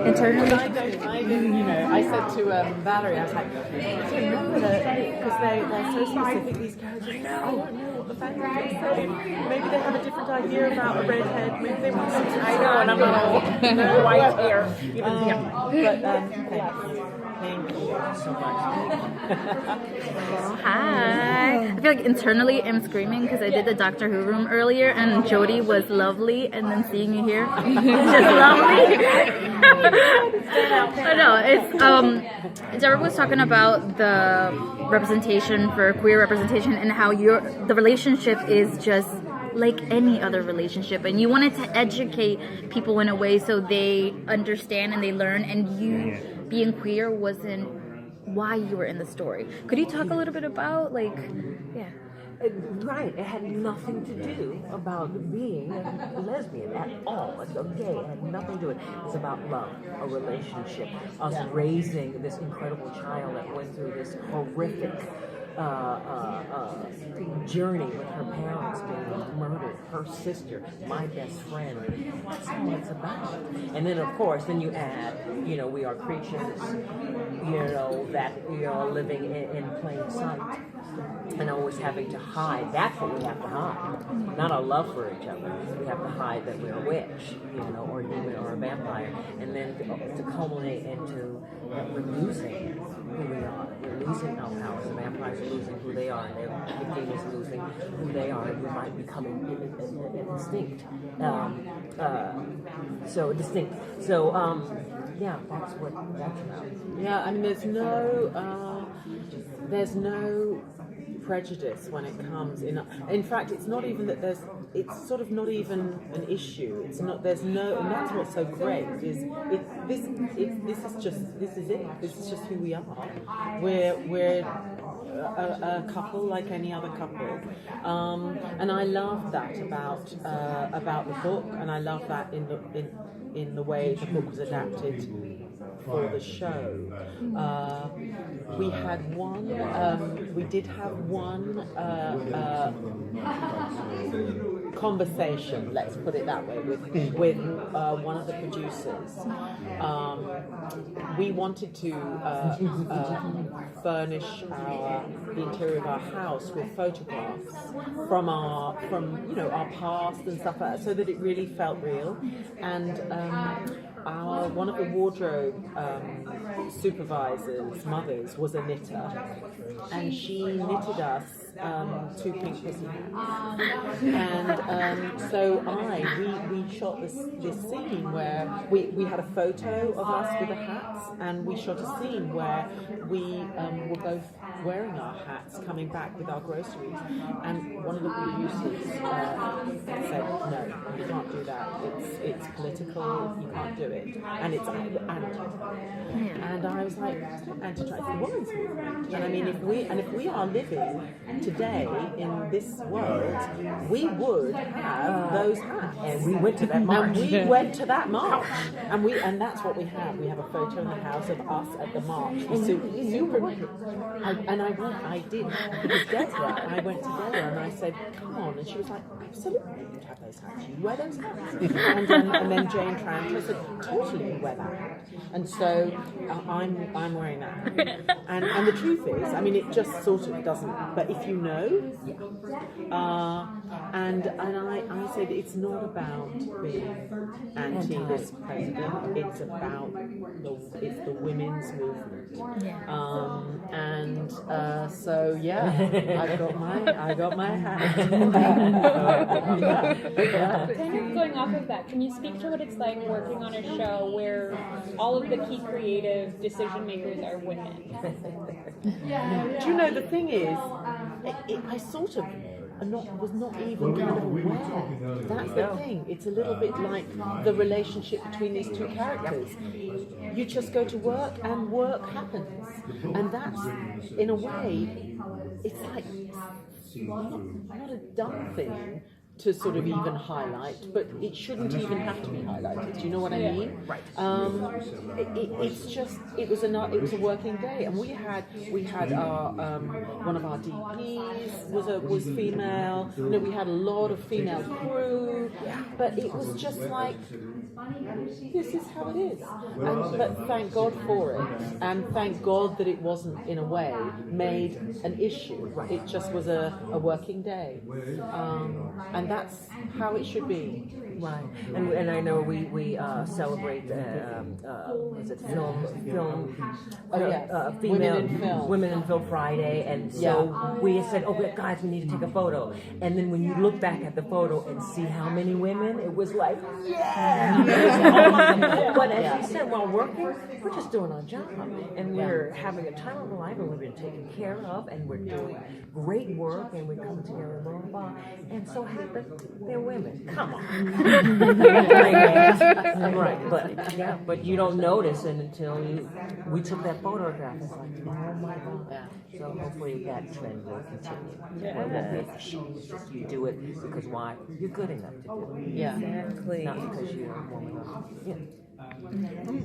Internally, I said to Valerie, I was like, I don't remember that because they're so specific, these characters. I don't know what the fans are saying. Maybe they have a different idea about a redhead. Maybe they want something. I know, and I'm no white hair. Thank you so much. hi. I feel like internally I'm screaming because I did the Doctor Who room earlier and Jodie was lovely, and then seeing you here, it's just lovely. I know it's Jared was talking about the representation for queer representation and how the relationship is just like any other relationship, and you wanted to educate people in a way so they understand and they learn, and you being queer wasn't why you were in the story. Could you talk a little bit about Right, it had nothing to do about being a lesbian at all. It's gay, it had nothing to do with it. It's about love, a relationship, us raising this incredible child that went through this horrific journey with her parents being murdered, her sister, my best friend. That's all it's about. And then, of course, then you add, we are creatures, that we are living in plain sight and always having to hide. That's what we have to hide. Not our love for each other. We have to hide that we're a witch, or a demon or a vampire. And then to culminate into we're losing who we are. We're losing our power. The vampires are losing who they are, and the demons are losing who they are, and we might become indistinct. Distinct. That's what that's about. Yeah, I mean, there's no prejudice when it comes in fact, it's not even that it's sort of not even an issue. It's not, and that's what's so great is this is just who we are. We're a couple like any other couple, and I love that about the book, and I love that in the way the book was adapted for the show. We did have one conversation, let's put it that way, with one of the producers. We wanted to furnish the interior of our house with photographs from our past and stuff like that, so that it really felt real. And one of the wardrobe supervisors' mothers was a knitter, and she knitted us 2 pink pussy hats. And so we shot this scene where we had a photo of us with the hats, and we shot a scene where we were both wearing our hats coming back with our groceries, and one of the producers said, no, you can't do that, it's political, you can't do it, and it's anti. And I was like, anti-trans, the women's movement. And I mean, if we are living today in this world, we would have those hats. And we went to that march. And that's what we have. We have a photo in the house of us at the march. I did, because Deborah, I went to Deborah and I said, come on, and she was like, absolutely, you'd have those hats, you wear those hats. And then Jane Tranter said, totally, you wear that hat. And so I'm wearing that. And the truth is, I mean, it just sort of doesn't, but if you know, and I said, it's not about being anti this president, it's about the women's movement. I got my hat. Kind of going off of that, can you speak to what it's like working on a show where all of the key creative decision makers are women? Do you know, the thing is, I sort of was not even kind of aware. That's the thing. It's a little bit like the relationship between these two characters. You just go to work and work happens. And that's, in a way, it's like not a dumb thing, to sort of even highlight, but it shouldn't even have to be highlighted. Do you know what I mean? Right. It's just it was a working day, and we had our one of our DPs was female. You know, we had a lot of female crew, but it was just like, this is how it is. But thank God for it, and thank God that it wasn't in a way made an issue. It just was a working day, and that's how it should be. Right, and I know we celebrate was it film female Women in Film Friday, and so we said, guys, we need to take a photo. And then when you look back at the photo and see how many women, it was like, But as she said, while working, we're just doing our job, and we're having a time of our life, and we're being taken care of, and we're doing great work, and we're coming together, blah blah blah. And so happen they're women. Come on. Right, but you don't notice it until we took that photograph. It's like, oh my God. So hopefully that trend will continue. Where it won't be ashamed. You do it because why? You're good enough to do it. Yeah, Exactly. Not because you're a woman. Yeah.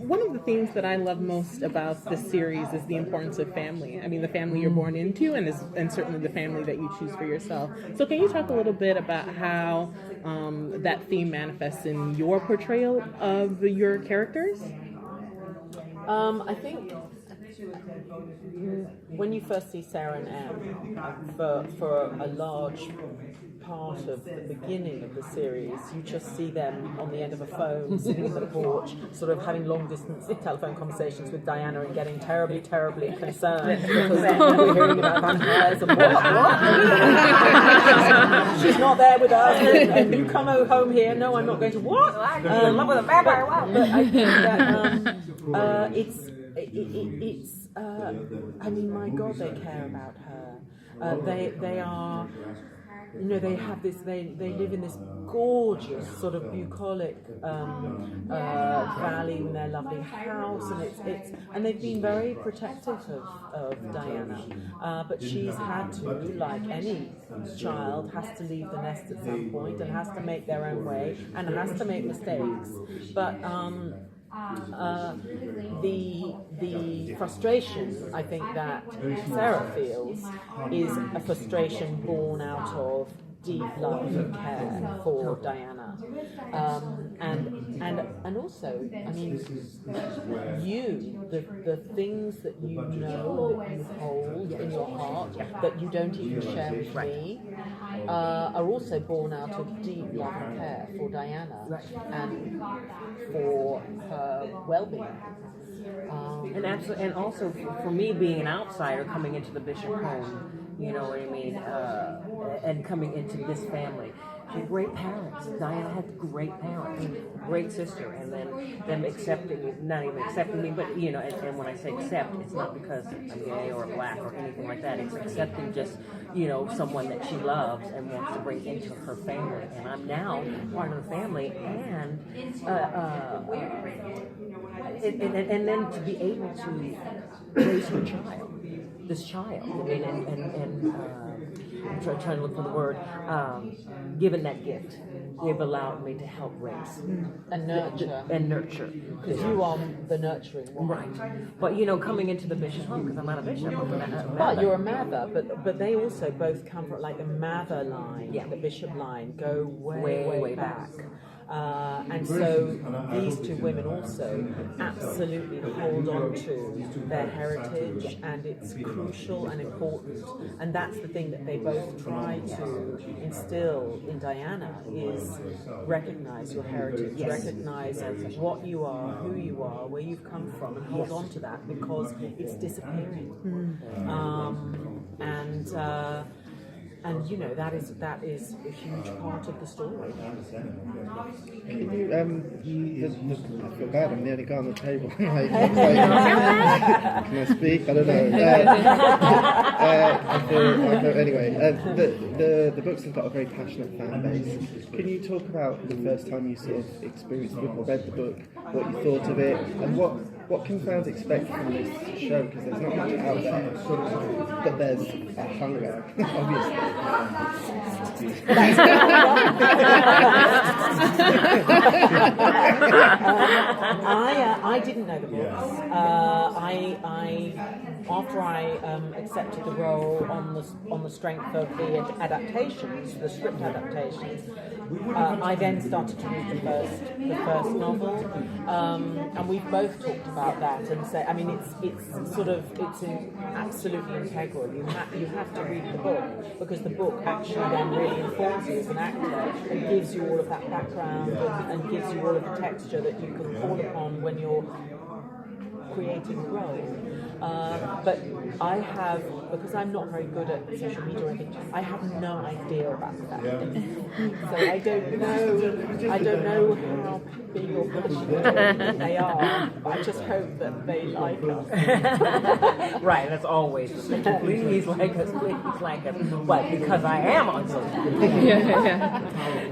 One of the things that I love most about this series is the importance of family. I mean, the family you're born into, and certainly the family that you choose for yourself. So can you talk a little bit about how that theme manifests in your portrayal of your characters? I think when you first see Sarah and Em, for a large part of the beginning of the series, you just see them on the end of a phone, sitting on the porch, sort of having long-distance telephone conversations with Diana and getting terribly, terribly concerned because we're hearing about vampires and what? She's not there with us, and you come home here. No, I'm not going to what? I'm in love with a vampire. Wow. But I think that it's I mean, my God, they care about her. They are, you know, they have this. They live in this gorgeous sort of bucolic valley in their lovely house, and and they've been very protective of Diana. But she's had to, like any child, has to leave the nest at some point and has to make their own way and has to make mistakes. But the frustration I think that Sarah feels is a frustration born out of deep love and care for Diana, and also, I mean, the things that you know, that you hold in your heart, that you don't even share with me, are also born out of deep love and care for Diana and for her well-being. And also for me being an outsider coming into the Bishop home, you know what I mean, and coming into this family. She had great parents. Diana had great parents, great sister, and then them not even accepting me, but you know, and when I say accept, it's not because I'm gay or black or anything like that. It's accepting just, you know, someone that she loves and wants to bring into her family. And I'm now part of the family, and then to be able to raise her child, this child, and I'm trying to look for the word, given that gift, they've allowed me to help raise And nurture. Because you are the nurturing one. Right. But you know, coming into the bishop home, because I'm not a bishop, But you're a Mather, but they also both come from, like, the Mather line, the Bishop line, go way back. And so these two women also absolutely hold on to their heritage, and it's crucial and important. And that's the thing that they both try to instill in Diana, is recognize your heritage, recognize what you are, who you are, where you've come from, and hold on to that, because it's disappearing. And you know, that is a huge part of the story. Can you, I feel bad, I'm nearly gone on the table. Can I speak? I don't know. Anyway, the books have got a very passionate fan base. Can you talk about the first time you sort of experienced the book or read the book, what you thought of it, and what what can fans expect from this show? Because there's not much out there, but there's a hunger, obviously. I didn't know the books. After I accepted the role on the strength of the adaptations, the script adaptations, I then started to read the first novel, and we've both talked about that and say, I mean, it's absolutely integral. You have to read the book because the book actually then really informs you as an actor and gives you all of that background and gives you all of the texture that you can call upon when you're creating a role. But I have, because I'm not very good at social media or anything, I have no idea about that. So I don't know how big or passionate they are. I just hope that they like us. Right, that's always the thing. Please like us, please like us. But because I am on social media,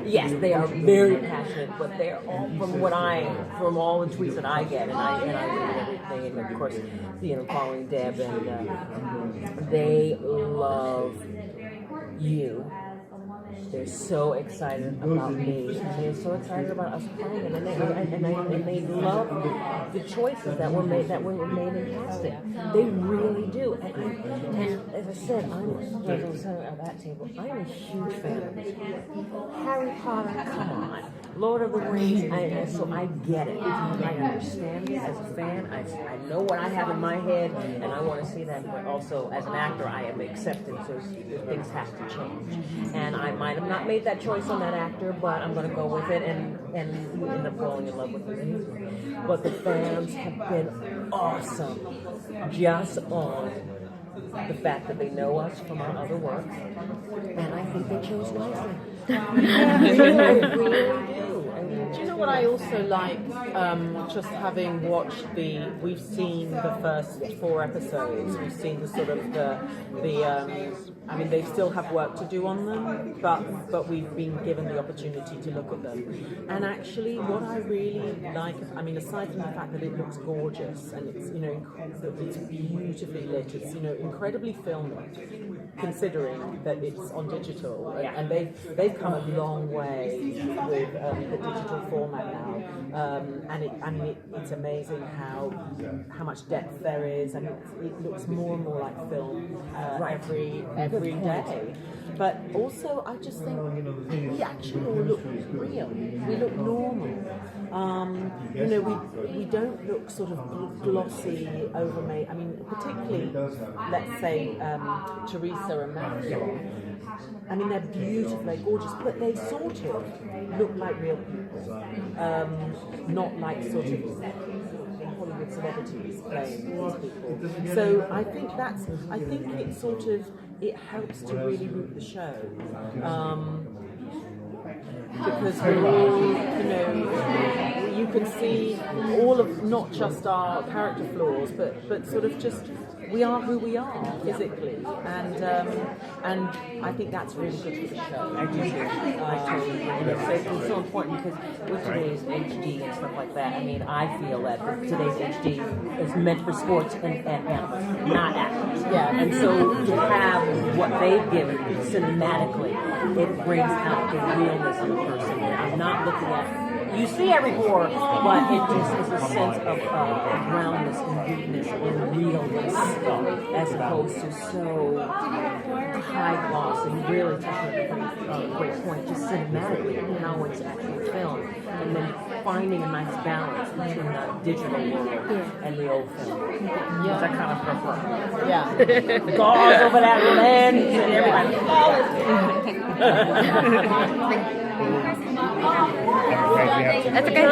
yes, they are very passionate, but they're all from all the tweets that I get, and I read everything, and of course, following Deb, and they love you. They're so excited about me. They're so excited about us playing, and they love the choices that were made in casting. They really do. And as I said, I'm the center of that table. I'm a huge fan of Harry Potter. Come on, Lord of the Rings. So I get it. I understand it as a fan. I know what I have in my head, and I want to see that. But also, as an actor, I am accepted. So things have to change, and I might have not made that choice on that actor, but I'm going to go with it, and you end up falling in love with him. But the fans have been awesome, just on the fact that they know us from our other work, and I think they chose wisely. I really do. Do you know what I also like? Just having watched we've seen the first 4 episodes. We've seen the sort of I mean, they still have work to do on them, but we've been given the opportunity to look at them. And actually, what I really like, I mean, aside from the fact that it looks gorgeous and it's it's beautifully lit, it's incredibly filmy, considering that it's on digital, and they've come a long way with the digital format now, and it's amazing how much depth there is, and it looks more and more like film every day. But also, I just think we actually all look real. We look normal. We don't look sort of glossy, overmade. I mean, particularly, let's say, Teresa and Matthew. I mean, they're beautiful, they're gorgeous, but they sort of look like real people, not like sort of Hollywood celebrities playing these people. So I think it helps to really root the show. Because we're all, you can see all of not just our character flaws, but sort of just we are who we are physically, and I think that's really good for the show. I do too. And it's so important because with today's HD and stuff like that, I mean, I feel that today's HD is meant for sports and animals, not actors. Yeah. And so to have what they've given cinematically, it brings out the realness of a person. I'm not looking at. You see every pore, but it just is a sense of roundness and deepness and realness, as opposed to so high gloss and really touching a great point, just cinematically how it's actually filmed, and then finding a nice balance between the digital world and the old film. Which I kind of prefer. Yeah. Gauze over that lens and everybody. That's okay.